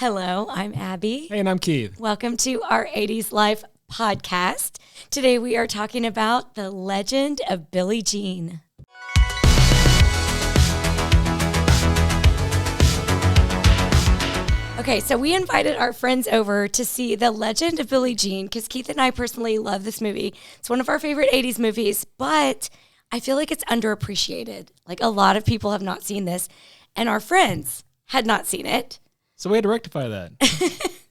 Hello, I'm Abby. Hey, and I'm Keith. Welcome to our 80s Life podcast. Today we are talking about the Legend of Billie Jean. Okay, so we invited our friends over to see The Legend of Billie Jean because Keith and I personally love this movie. It's one of our favorite 80s movies, but I feel like it's underappreciated. Like a lot of people have not seen this, and our friends had not seen it. So we had to rectify that.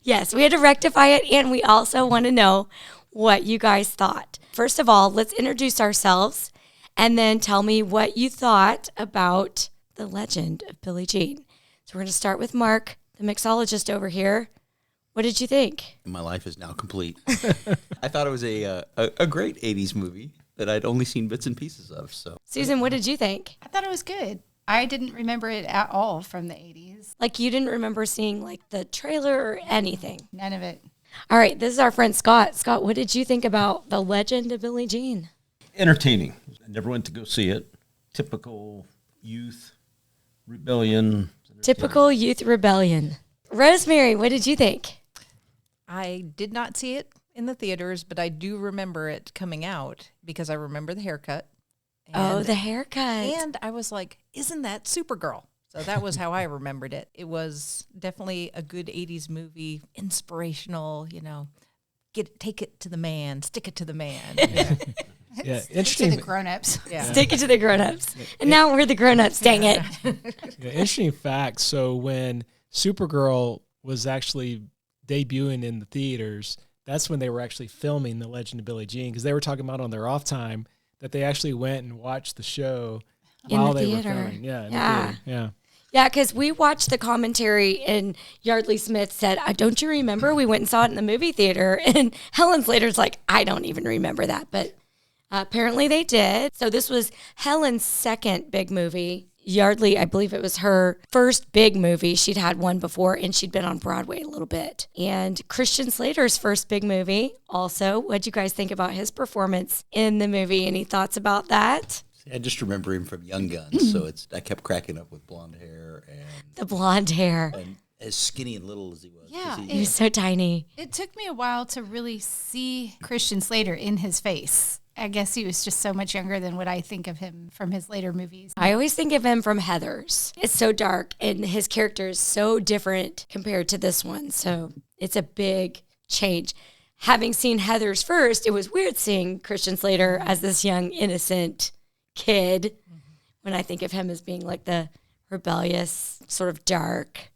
Yes, we had to rectify it, and we also want to know what you guys thought. First of all, let's introduce ourselves, and then tell me what you thought about The Legend of Billie Jean. So we're going to start with Mark, the mixologist over here. What did you think? My life is now complete. I thought it was a great 80s movie that I'd only seen bits and pieces of. So, Susan, what did you think? I thought it was good. I didn't remember it at all from the 80s. Like you didn't remember seeing like the trailer or anything? None of it. All right, this is our friend Scott. Scott, what did you think about The Legend of Billie Jean? Entertaining. I never went to go see it. Typical youth rebellion. Typical youth rebellion. Rosemary, what did you think? I did not see it in the theaters, but I do remember it coming out because I remember the haircut. Oh, the haircut. And I was like, isn't that Supergirl? So that was how I remembered it. It was definitely a good 80s movie, inspirational, take it to the man, stick it to the man. Yeah, To interesting. the grown-ups. Yeah. Stick it to the grown-ups. And now we're the grown-ups, dang it. Yeah, interesting fact. So when Supergirl was actually debuting in the theaters, that's when they were actually filming The Legend of Billie Jean, because they were talking about on their off time that they actually went and watched the show while they were filming. Yeah, in the theater. Yeah. Yeah, because we watched the commentary and Yardley Smith said, don't you remember? We went and saw it in the movie theater. And Helen Slater's like, I don't even remember that. But apparently they did. So this was Helen's second big movie. Yardley, I believe it was her first big movie. She'd had one before, and she'd been on Broadway a little bit. And Christian Slater's first big movie also. What'd you guys think about his performance in the movie? Any thoughts about that? I just remember him from Young Guns, so I kept cracking up with blonde hair The blonde hair. and as skinny and little as he was. 'Cause Yeah, He was so tiny. It took me a while to really see Christian Slater in his face. I guess he was just so much younger than what I think of him from his later movies. I always think of him from Heathers. It's so dark, and his character is so different compared to this one. So it's a big change. Having seen Heathers first, it was weird seeing Christian Slater as this young, innocent kid when I think of him as being like the rebellious, sort of dark.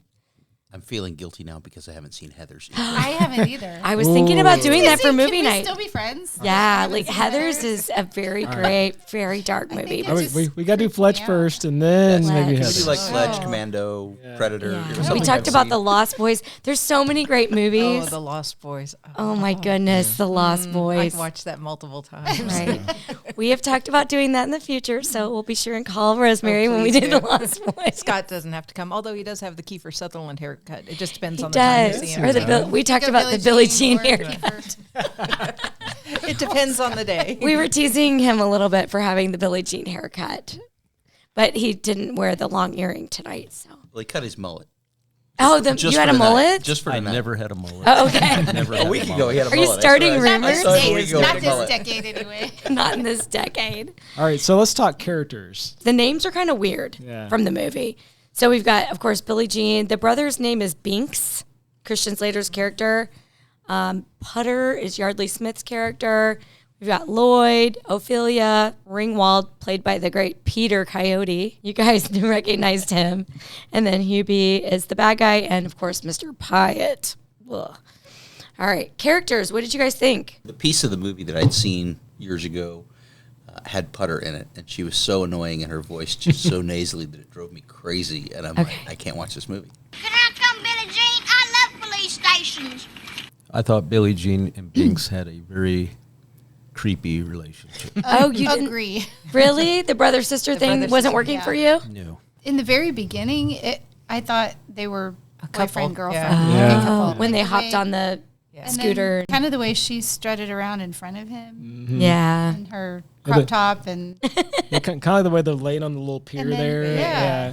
I'm feeling guilty now because I haven't seen Heathers. I haven't either. I was thinking about doing that for movie Can night. we still be friends? Yeah, I haven't like seen Heathers is a very great, very dark movie. think Oh, it's we got to do Fletch Yeah. first, and then Fletch. maybe We Heather. do like Sledge, Commando, Predator. Yeah. something We talked I've about seen. The Lost Boys. There's so many great movies. Oh, The Lost Boys. Oh my goodness, The Lost Boys. I've watched that multiple times. Right. We have talked about doing that in the future, so we'll be sure and call Rosemary when we please do do. The Lost Boys. Scott doesn't have to come, although he does have the Kiefer Sutherland haircut. It just depends He on the time you does. see him. Or we talked about the Billie Jean or haircut. It depends on the day. We were teasing him a little bit for having the Billie Jean haircut, but he didn't wear the long earring tonight. So. Well, he cut his mullet. Oh, Just you for had a tonight. mullet? Just for I tonight. never had a mullet. Oh, okay. Never A had week a ago, mullet. he had a Are you mullet. starting I rumors? saw him a week ago Not with a this mullet. decade, anyway. Not in this decade. All right, so let's talk characters. The names are kind of weird from the movie. So we've got, of course, Billie Jean. The brother's name is Binks, Christian Slater's character. Putter is Yardley Smith's character. We've got Lloyd, Ophelia, Ringwald, played by the great Peter Coyote. You guys recognized him. And then Hubie is the bad guy. And, of course, Mr. Pyatt. Ugh. All right. Characters, what did you guys think? The piece of the movie that I'd seen years ago had Putter in it, and she was so annoying, and her voice just so nasally that it drove me crazy. And I'm like, I can't watch this movie. Can I come, Billie Jean? I love police stations. I thought Billie Jean and Binks had a very creepy relationship. Oh, you didn't? Agree. Really? The brother-sister thing wasn't brother-sister, working yeah. for you? No. In the very beginning, I thought they were couple, boyfriend, girlfriend. yeah. a couple. When Like they the hopped way- on the and scooter. then kind of the way she strutted around in front of him Yeah. in her crop top and Kind of the way they're laying on the little pier and then, there.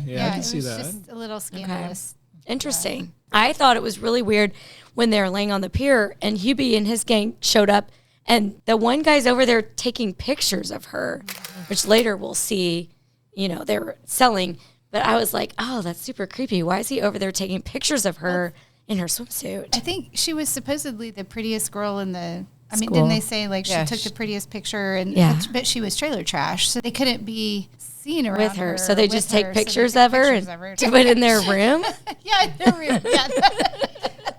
yeah, I can it see was that. just a little scandalous. Interesting. I thought it was really weird when they were laying on the pier and Hubie and his gang showed up, and the one guy's over there taking pictures of her, which later we'll see, they were selling. But I was like, oh, that's super creepy. Why is he over there taking pictures of her in her swimsuit? I think she was supposedly the prettiest girl in the. I mean, School. didn't they say like Yeah, she took the prettiest picture and Yeah. but she was trailer trash, so they couldn't be seen around With her. So they with just her, take so they pictures took of her pictures and do it in their room? Yeah, in their room. Yeah.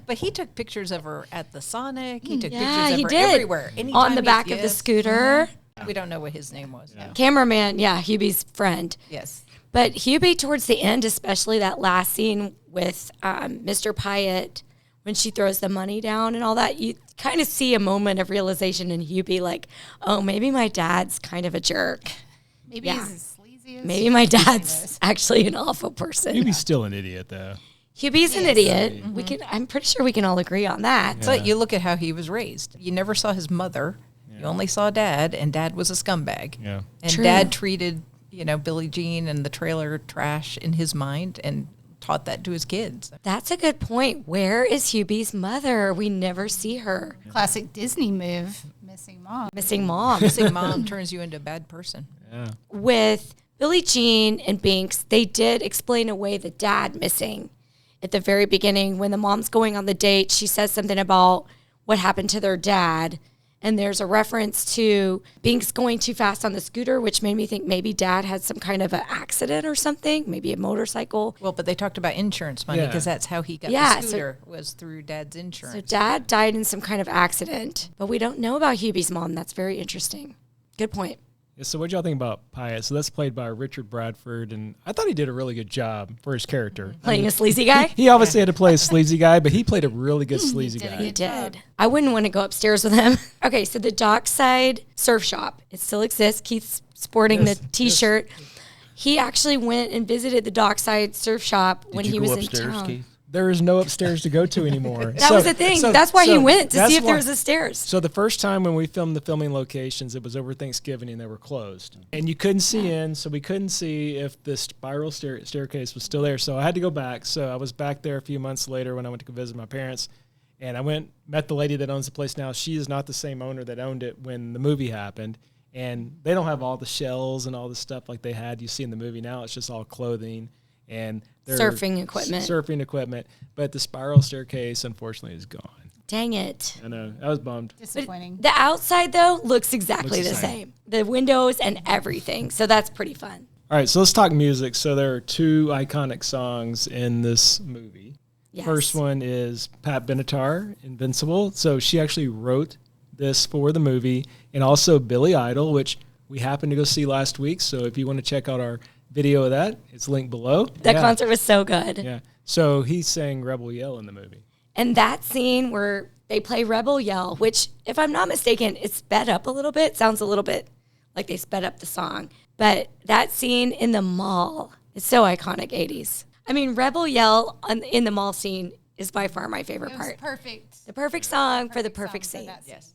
But he took pictures of her at the Sonic. He took Yeah, pictures of he her did. everywhere. On Anytime the he- back of the yes. scooter. We don't know what his name was. Cameraman, Hubie's friend. Yes. But Hubie, towards the end, especially that last scene with Mr. Pyatt, when she throws the money down and all that, you kind of see a moment of realization in Hubie, like, oh, maybe my dad's kind of a jerk. Maybe Yeah. he's as sleazy as Maybe my dad's actually an awful person. Hubie's still an idiot, though. Hubie's an idiot. I'm pretty sure we can all agree on that. But you look at how he was raised. You never saw his mother. You only saw Dad, and Dad was a scumbag. Yeah. And True. Dad treated, Billie Jean and the trailer trash in his mind and taught that to his kids. That's a good point. Where is Hubie's mother? We never see her. classic Disney move, missing mom. Missing mom. Missing mom turns you into a bad person. Yeah. With Billie Jean and Binks, they did explain away the dad missing at the very beginning. When the mom's going on the date, she says something about what happened to their dad. And there's a reference to Binks going too fast on the scooter, which made me think maybe dad had some kind of an accident or something, maybe a motorcycle. Well, but they talked about insurance money Yeah. because that's how he got Yeah, the so- scooter was through Dad's So insurance. dad died in some kind of accident, but we don't know about Hubie's mom. That's very interesting. Good point. Yeah, so what y'all think about Pyatt? So that's played by Richard Bradford, and I thought he did a really good job for his character. Playing a sleazy guy? He obviously had to play a sleazy guy, but he played a really good sleazy did a guy. He did. I wouldn't want to go upstairs with him. Okay, so the Dockside Surf Shop, it still exists. Keith's sporting Yes, the T-shirt. He actually went and visited the Dockside Surf Shop when Did he you was go in upstairs, town. Keith? There is no upstairs to go to anymore. That was the thing. That's why he went, to see if there was a stairs. So the first time when we filmed the filming locations, it was over Thanksgiving and they were closed. And you couldn't see in, so we couldn't see if the spiral staircase was still there. So I had to go back. So I was back there a few months later when I went to go visit my parents. And I met the lady that owns the place now. She is not the same owner that owned it when the movie happened. And they don't have all the shells and all the stuff like they had you see in the movie now. It's just all clothing and their Surfing equipment. Surfing equipment. But the spiral staircase, unfortunately, is gone. Dang it. I know. I was bummed. Disappointing. The outside, though, looks exactly Looks the the same. The windows and everything. So that's pretty fun. All right, so let's talk music. So there are two iconic songs in this movie. Yes. First one is Pat Benatar, Invincible. So she actually wrote this for the movie. And also Billy Idol, which we happened to go see last week. So if you want to check out our video of that, it's linked below. That Yeah. concert was so good. Yeah. So he sang Rebel Yell in the movie. And that scene where they play Rebel Yell, which, if I'm not mistaken, it's sped up a little bit. Sounds a little bit like they sped up the song. But that scene in the mall is so iconic, 80s. I mean, Rebel Yell in the mall scene is by far my favorite It was part. perfect. The perfect song for the perfect song for scene. that scene. Yes.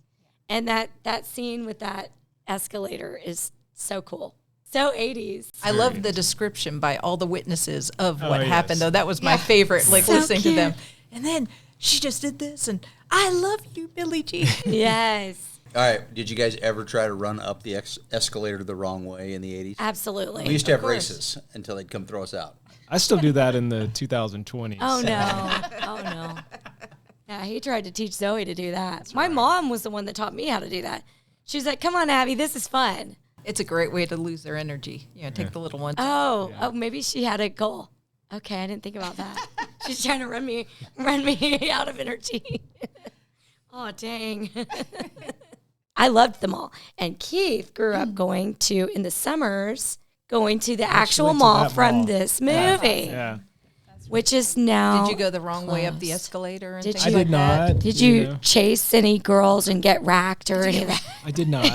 And that scene with that escalator is so cool. So 80s. I love the description by all the witnesses of what yes. happened, though. That was my favorite, like So listening to cute. them. And then she just did this, and I love you, Billie Jean. Yes, All right. Did you guys ever try to run up the escalator the wrong way in the 80s? absolutely. We used to have races until they'd come throw us out. I still do that in the 2020s. Oh no. Oh no. Yeah, he tried to teach Zoe to do that. My mom was the one that taught me how to do that. She was like, "Come on, Abby, this is fun." It's a great way to lose their energy. Take the little ones. Oh, maybe she had a goal. Okay, I didn't think about that. She's trying to run me out of energy. Oh, dang. I loved them all. And Keith grew up going to, in the summers, going to the actual went to mall that from mall. this movie, Yeah. which is now. Did you go the wrong way up the closed. escalator? And Did things I you- like did that? not. Did you know. chase any girls and get racked or any of that? I did not.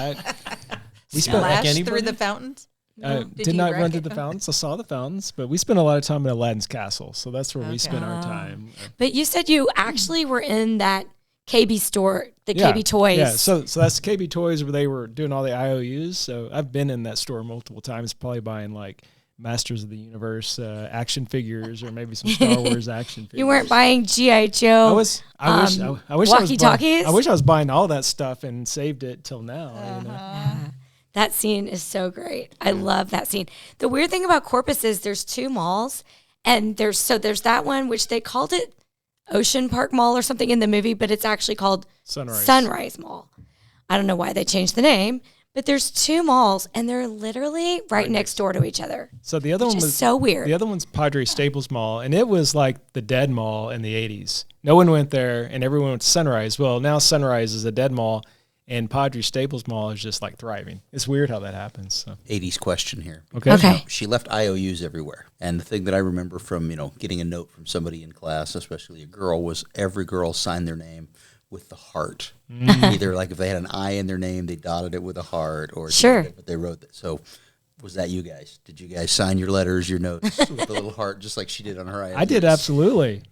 We spent Like Splash anybody? through the fountains? did you not run wreck to it? the fountains. I saw the fountains, but we spent a lot of time at Aladdin's castle, so that's where we spent our time. But you said you actually were in that KB store, the Yeah, KB Toys. Yeah, so that's KB Toys where they were doing all the IOUs. So I've been in that store multiple times, probably buying like Masters of the Universe action figures, or maybe some Star Wars action figures. You weren't buying G.I. Joe. I wish walkie-talkies? I was buying all that stuff and saved it till now. You know? Yeah. That scene is so great. I love that scene. The weird thing about Corpus is there's 2 malls, and there's that one which they called it Ocean Park Mall or something in the movie, but it's actually called Sunrise Mall. I don't know why they changed the name, but there's 2 malls, and they're literally right next door to each other. So the other one was so weird. The other one's Padre Staples Mall, and it was like the dead mall in the 80s. No one went there, and everyone went to Sunrise. Well, now Sunrise is a dead mall, and Padre Staples Mall is just like thriving. It's weird how that happens. So. 80s question here. Okay. She left IOUs everywhere. And the thing that I remember from, getting a note from somebody in class, especially a girl, was every girl signed their name with the heart. Either like if they had an I in their name, they dotted it with a heart, or but they wrote that. So was that you guys? Did you guys sign your letters, your notes with a little heart, just like she did on her IOUs? I did, absolutely.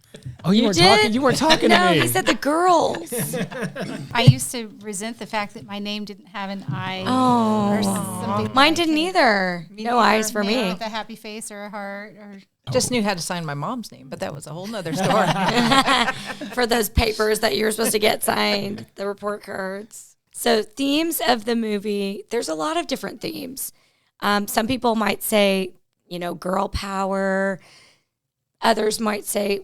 Oh, you weren't did? talking. You weren't talking No, to me. he said the girls. I used to resent the fact that my name didn't have an I or something. Mine didn't either. No eyes for Name me. with a happy face or a heart or. Just knew how to sign my mom's name, but that was a whole nother story. For those papers that you're supposed to get signed, the report cards. So themes of the movie, there's a lot of different themes. Some people might say, girl power. Others might say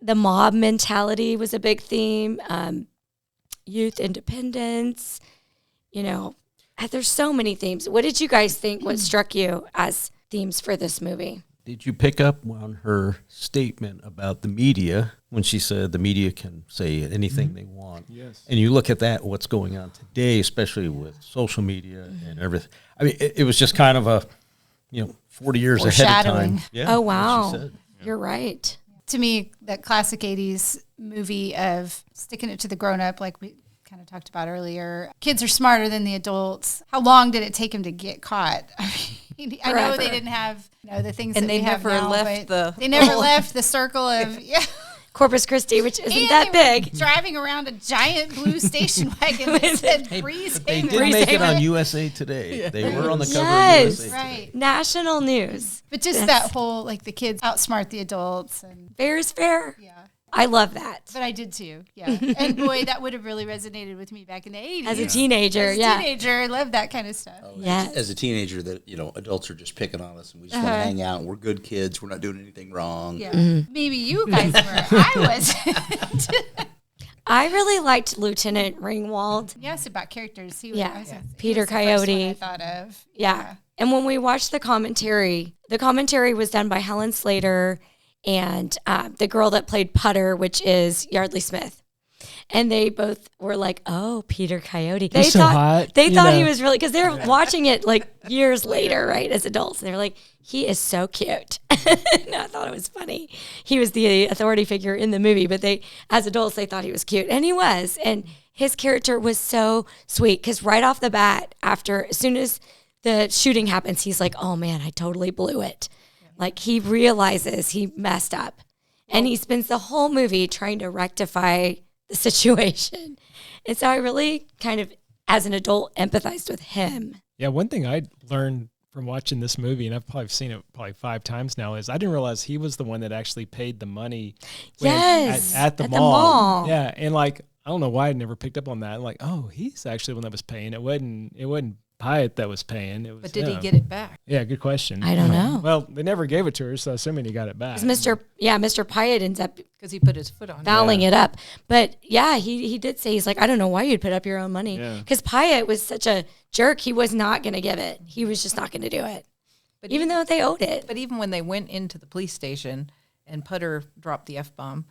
the mob mentality was a big theme. Youth independence. There's so many themes. What did you guys think? What struck you as themes for this movie? Did you pick up on her statement about the media when she said the media can say anything they want? Yes. And you look at that, what's going on today, especially with social media and everything. I mean, it was just kind of a, 40 years ahead of time. Yeah, oh, wow. she said. You're right. To me, that classic 80s movie of sticking it to the grown-up, like we kind of talked about earlier. Kids are smarter than the adults. How long did it take him to get caught? I know they didn't have the things And that they we have never now, left but they never left the circle of Corpus Christi, which isn't and that they were big. driving around a giant blue station wagon that said Breeze They Haven. did make it on USA Today. They were on the cover Yes. of USA Today. Right. National news. But just that whole, the kids outsmart the adults. And Fair is fair. yeah. I love that. But I did too, yeah. And boy, that would have really resonated with me back in the 80s. As a teenager, As a teenager, I loved that kind of stuff. Yes. As a teenager, that adults are just picking on us, and we just want to hang out. And we're good kids. We're not doing anything wrong. Yeah. Maybe you guys were. I wasn't. I really liked Lieutenant Ringwald. Yes, about characters. He Yeah. was, Peter he was the first one Coyote. I thought of. Yeah. And when we watched the commentary was done by Helen Slater and the girl that played Putter, which is Yardley Smith. And they both were like, "Oh, Peter Coyote." He's so hot, They you thought know. he was really, because they're watching it years later, right, as adults. And they were like, "He is so cute." And I thought it was funny. He was the authority figure in the movie, but as adults, they thought he was cute. And he was. And his character was so sweet because right off the bat, as soon as the shooting happens, he's like, "Oh man, I totally blew it." Like he realizes he messed up. And he spends the whole movie trying to rectify the situation. And so I really kind of, as an adult, empathized with him. Yeah, one thing I learned from watching this movie, and I've probably seen it 5 times now, is I didn't realize he was the one that actually paid the money at the mall. Yeah, and I don't know why I never picked up on that. I'm like, oh, he's actually the one that was paying. It wasn't Pyatt that was paying. It was But did he him. get it back? Yeah, good question. I don't know. Well, they never gave it to her, so assuming he got it back. Mr. Pyatt ends up Because he put his foot on it. fouling it up. But yeah, he did say, he's like, "I don't know why you'd put up your own money." Yeah. Because Pyatt was such a jerk. He was not going to give it. He was just not going to do it. But Even though they owed it. But even when they went into the police station and Putter dropped the F-bomb,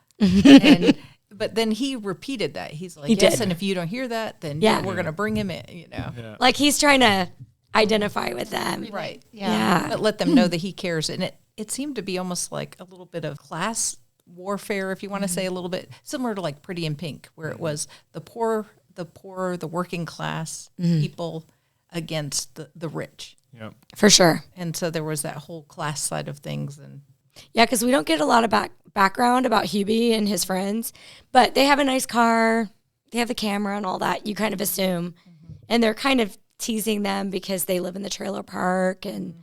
but then he repeated that. He's like, He yes, did. and if you don't hear that, then Yeah. we're going to bring him in, Yeah. Like he's trying to identify with them. Right. Yeah. But let them know that he cares. And it seemed to be almost like a little bit of class warfare, if you want to say, a little bit similar to Pretty in Pink, where it was the poor, the working class people against the rich. Yeah. For sure. And so there was that whole class side of things. And Yeah, because we don't get a lot of background about Hubie and his friends, but they have a nice car. They have the camera and all that. You kind of assume. And they're kind of teasing them because they live in the trailer park and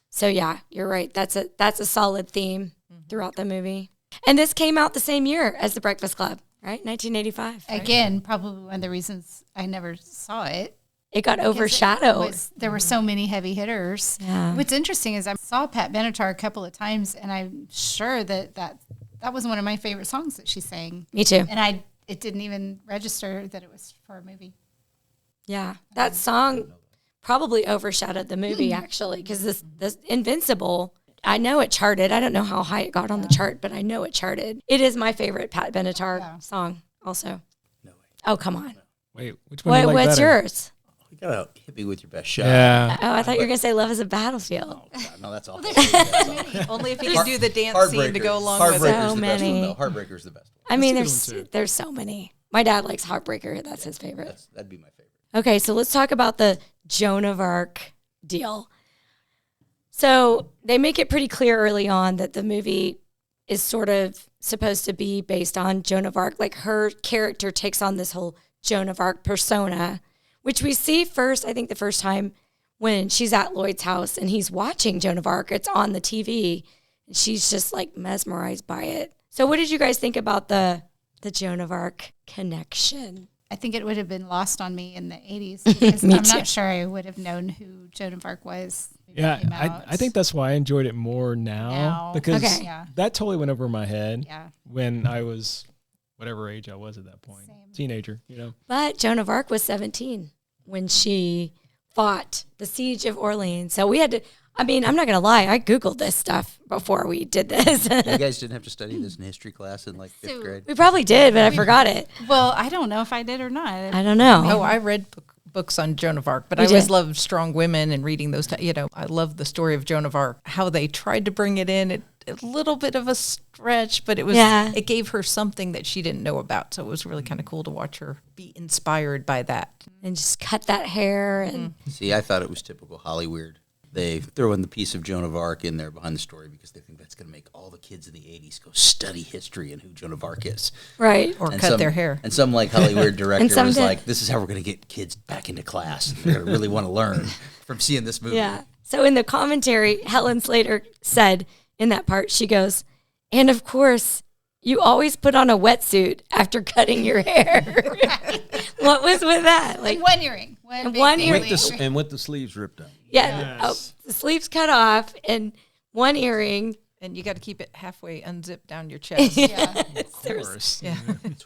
So yeah, you're right. That's a solid theme throughout the movie. And this came out the same year as The Breakfast Club, right? 1985. Right? Again, probably one of the reasons I never saw it. It got overshadowed. There were so many heavy hitters. Yeah. What's interesting is I saw Pat Benatar a couple of times, and I'm sure that was one of my favorite songs that she sang. Me too. And it didn't even register that it was for a movie. Yeah, that song probably overshadowed the movie actually, because this Invincible, I know it charted. I don't know how high it got on the chart, but I know it charted. It is my favorite Pat Benatar song also. No way. Oh, come on. Wait, which one do you like What's better? yours? You gotta hit me with your best shot. Yeah. Oh, I thought you were going to say Love is a Battlefield. Oh, God, no, that's awful. Only if you can do the dance scene to go along with it. Heartbreaker's So the best one, many. though. Heartbreaker's the best one. I mean, That's a good one, too. there's so many. My dad likes Heartbreaker. That's his favorite. That'd be my favorite. Okay, so let's talk about the Joan of Arc deal. So they make it pretty clear early on that the movie is sort of supposed to be based on Joan of Arc. Like her character takes on this whole Joan of Arc persona, which we see first, I think the first time when she's at Lloyd's house and he's watching Joan of Arc. It's on the TV. And she's just like mesmerized by it. So what did you guys think about the Joan of Arc connection? I think it would have been lost on me in the 80s because Me I'm too. not sure I would have known who Joan of Arc was. when it Yeah, came out. I think that's why I enjoyed it more now, because Okay. Yeah. that totally went over my head Yeah. when I was whatever age I was at that point, Same. teenager, you know. But Joan of Arc was 17 when she fought the siege of Orleans. So we had to, I mean, I'm not going to lie. I Googled this stuff before we did this. You guys didn't have to study this in history class in like fifth So- grade? We probably did, but I forgot it. Well, I don't know if I did or not. I don't know. Oh, I read books on Joan of Arc, but You I always did? loved strong women and reading those. I love the story of Joan of Arc. How they tried to bring it in, a little bit of a stretch, but it was. Yeah. It gave her something that she didn't know about, so it was really kind of cool to watch her be inspired by that. And just cut that hair. And See, I thought it was typical Hollywood. They throw in the piece of Joan of Arc in there behind the story because they think that's going to make all the kids in the 80s go study history and who Joan of Arc is. right. Or And cut their hair. And some like Hollywood director some was did. like, this is how we're going to get kids back into class. They're going to really want to learn from seeing this movie. Yeah. So in the commentary, Helen Slater said in that part, she goes, and of course, you always put on a wetsuit after cutting your hair. What was with that? Like, And one earring. And big one thing. earring. And with the sleeves ripped up. yeah, Yes. the sleeves cut off and one earring. And you got to keep it halfway unzipped down your chest. Yeah. Of course. Yeah.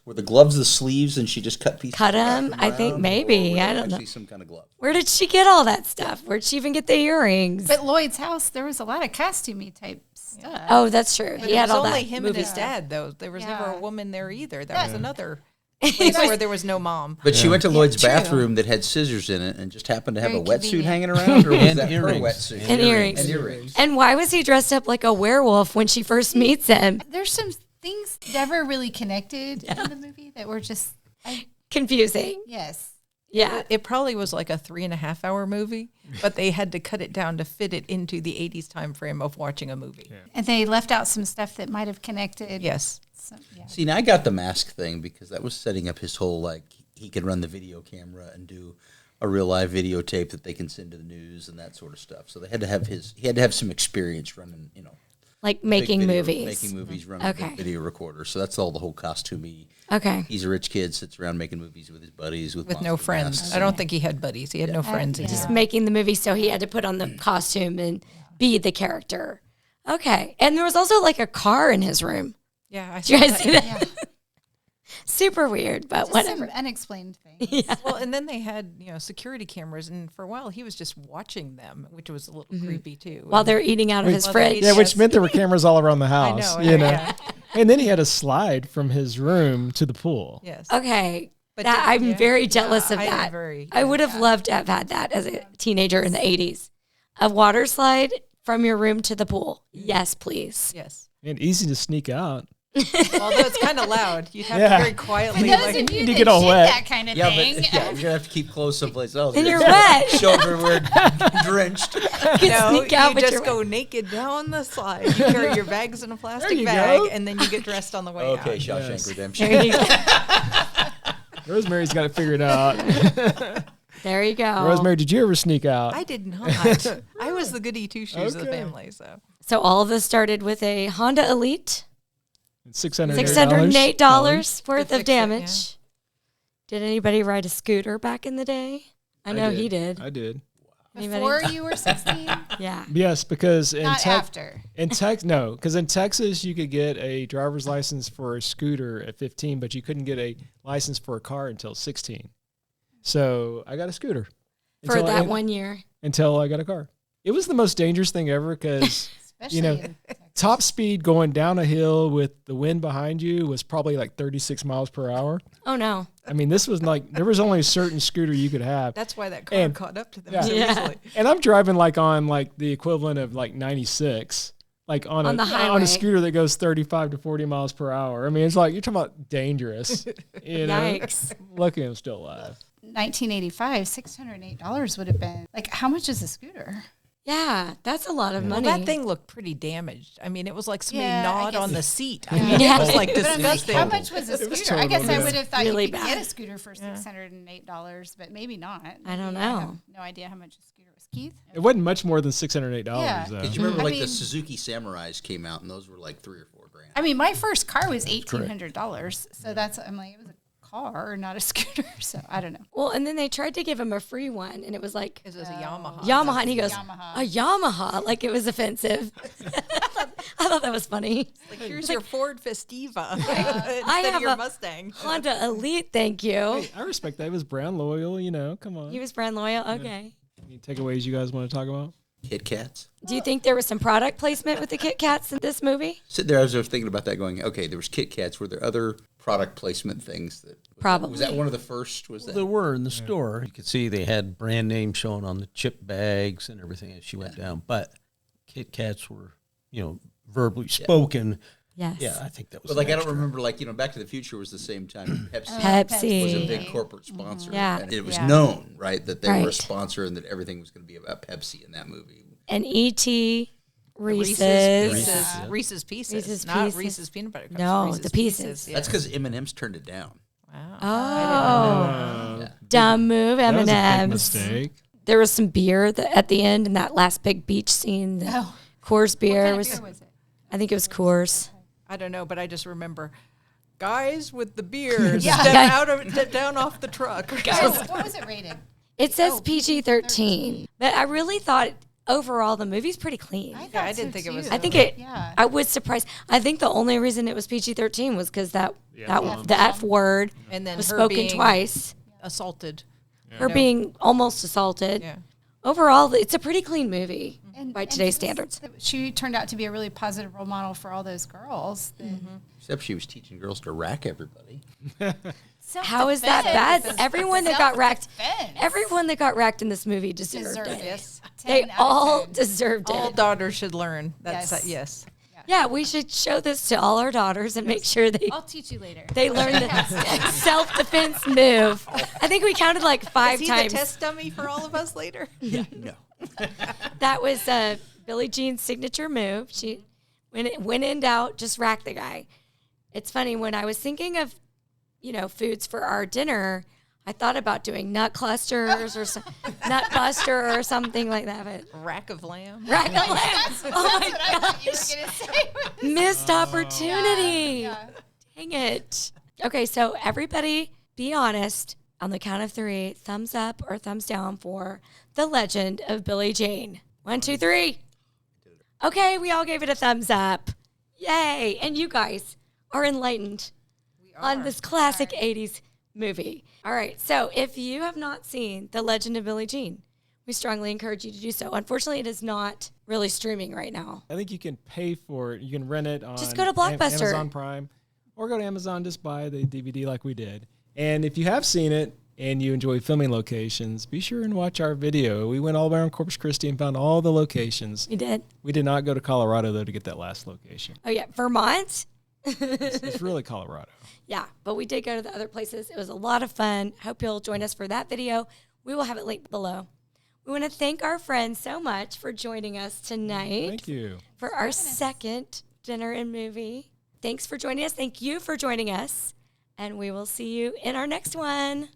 Were the gloves the sleeves and she just cut pieces? Cut off 'em? from I think around, maybe. or were I they don't know. actually some kind of glove. Where did she get all that stuff? Where'd she even get the earrings? But Lloyd's house, there was a lot of costumey type stuff. Oh, that's true. But He it had was all only that him and movie his stuff. dad, though. There was never a Yeah. woman there either. That was another place where there was no mom. But she went to Lloyd's true. bathroom that had scissors in it and just happened to have Very a wetsuit convenient. hanging around, or was And that earrings. her wetsuit? And earrings. And earrings. And why was he dressed up like a werewolf when she first meets him? There's some things never really connected in the movie that were just, Confusing. yes. Yeah. It probably was like a 3.5 hour movie, but they had to cut it down to fit it into the 80s time frame of watching a movie. And they left out some stuff that might have connected. Yes. Some, yeah. See, now I got the mask thing because that was setting up his whole, like, he could run the video camera and do a real live videotape that they can send to the news and that sort of stuff. So they had to have he had to have some experience running, you know, Like big making video- movies. making movies, running Okay. a big video recorder. So that's all the whole costumey. Okay. He's a rich kid, sits around making movies with his buddies with With no monster friends. masks. I don't think he had buddies. He had no friends. yeah. Just making the movie, so he had to put on the costume and be the character. Okay. And there was also like a car in his room. Yeah, I Did you saw guys see that? Super weird, but Just whatever. some unexplained things. Well, and then they had, security cameras, and for a while he was just watching them, which was a little creepy too. While they're eating out of his While they're fridge. eating- Yeah, which Yes. meant there were cameras all around the house. know, You know, yeah. and then he had a slide from his room to the pool. Yes. Okay. But That, did- I'm yeah. very jealous Yeah, of I am that. very- I would have loved to have had that as a teenager in the 80s. A water slide from your room to the pool. Yes, please. Yes. And easy to sneak out. Although it's kind of loud. You'd have Yeah. to very quietly, Those like, of you to that get all did wet. that kind of Yeah, thing. but yeah, you're gonna have to keep close someplace else. And you're You're wet. Shoulder we're drenched. no, sneak out, you but just you're go naked down the slide. You carry your bags in a plastic you bag, go. and then you get dressed on the way Okay, out. Shawshank Yes. Redemption. There you go. Rosemary's got it figured out. There you go. Rosemary, did you ever sneak out? I did not. I was the goody two shoes of the Okay. family. So So all of this started with a Honda Elite, $608. $608 worth To of fix it, damage. Did anybody ride a scooter back in the day? I know he did. I did. Anybody? Before you were 16? Yeah. Yes, because in Not after. because in Texas you could get a driver's license for a scooter at 15, but you couldn't get a license for a car until 16. So I got a scooter For that 1 year. until I got a car. It was the most dangerous thing ever because Especially you know, in Texas. top speed going down a hill with the wind behind you was probably like 36 miles per hour. Oh, no. I mean, this was like there was only a certain scooter you could have. that's why that car And- caught up to them Yeah. so Yeah. easily. And I'm driving like on like the equivalent of like 96, like on On the a highway. scooter that goes 35 to 40 miles per hour. I mean, it's like you're talking about dangerous. You know, Yikes. lucky I'm still alive. 1985, $608 would have been like, how much is a scooter? Yeah, that's a lot of Well, money. that thing looked pretty damaged. I mean, it was like somebody Yeah, I gnawed guess- on the seat. I mean, Yeah. it was like But I'm like, disgusting. how much was a was scooter? I guess total, I yeah. would have thought Really you could bad. get a scooter for $608, but maybe not. I don't Maybe have know. no idea how much a scooter was. Keith? It wasn't much more than $608. Yeah. Though. Did you remember I like mean- the Suzuki Samurais came out and those were like $3 or $4 grand? I mean, my first car was $1,800. So that's, I'm like, it was a car, not a scooter. So I don't know. Well, and then they tried to give him a free one, and it was like It was a Yamaha. Yamaha, and he goes, Yamaha. a Yamaha, like it was offensive. I thought that was funny. Like, here's your Ford Festiva I instead have of your a Mustang. Honda Elite, thank you. Hey, I respect that. It was brand loyal, you know. Come on. He was brand loyal. Okay. Any takeaways you guys want to talk about? Kit Kats. Do you think there was some product placement with the Kit Kats in this movie? Sit there, I was thinking about that going, okay, there was Kit Kats. Were there other product placement things? Probably. Was that one of the first? Was There that? were in the store. You could see they had brand names shown on the chip bags and everything as she went down. But Kit Kats were, verbally spoken. Yes. Yeah, I think that was. But like, an I don't extra. remember, like, Back to the Future was the same time Pepsi Pepsi. was a big corporate sponsor. Yeah. And it was Yeah. known, right, that they were a Right. sponsor and that everything was going to be about Pepsi in that movie. And E.T., Reese's. Reese's Pieces. Reese's Not Pieces. Reese's Peanut Butter Cups. No, Reese's the Pieces. Yeah. That's because M&M's turned it down. Wow. Oh. Dumb move, That was a big M&M's. mistake. There was some beer at the end in that last big beach scene. The Oh. Coors beer What kind was, of beer was it? I think it was Coors. I don't know, but I just remember guys with the beers Yeah. step down off the truck. What was it rated? It says PG-13, but I really thought overall the movie's pretty clean. thought I didn't so, think it was- too. I think it. Yeah. I was surprised. I think the only reason it was PG-13 was because the F-bomb. F word And then was her spoken being twice. assaulted. Her being almost assaulted. Yeah. Overall, it's a pretty clean movie And- by and today's she was- standards. She turned out to be a really positive role model for all those girls. Except she was teaching girls to rack everybody. How is that bad? Everyone that got racked, Self-defense. everyone that got racked in this movie deserved Deserved it. it. Yes. They 10 out of all 10. deserved All it. daughters should learn. That's Yes. yes. Yeah, we should show this to all our daughters and make sure I'll teach you later. they learn the self-defense move. I think we counted like 5 Is he times. the test dummy for all of us later? No. That was Billie Jean's signature move. She, when in doubt, just rack the guy. It's funny, when I was thinking of, foods for our dinner, I thought about doing nut clusters or nut buster or something like that. But Rack of lamb. rack of lambs. Oh my That's what I thought you were going to say. missed opportunity. Yeah. Dang it. Okay, so everybody be honest. On the count of 3, thumbs up or thumbs down for The Legend of Billie Jean. 1, 2, 3. Okay, we all gave it a thumbs up. Yay. And you guys are enlightened on this classic 80s movie. All right, so if you have not seen The Legend of Billie Jean, we strongly encourage you to do so. Unfortunately, it is not really streaming right now. I think you can pay for it. You can rent it on Just go to Blockbuster. Amazon Prime, or go to Amazon, just buy the DVD like we did. And if you have seen it and you enjoy filming locations, be sure and watch our video. We went all around Corpus Christi and found all the locations. You did? We did not go to Colorado, though, to get that last location. Oh, yeah, Vermont? It's really Colorado. Yeah, but we did go to the other places. It was a lot of fun. Hope you'll join us for that video. We will have it linked below. We want to thank our friends so much for joining us tonight Thank you. for our second dinner and movie. Thanks for joining us. Thank you for joining us. And we will see you in our next one.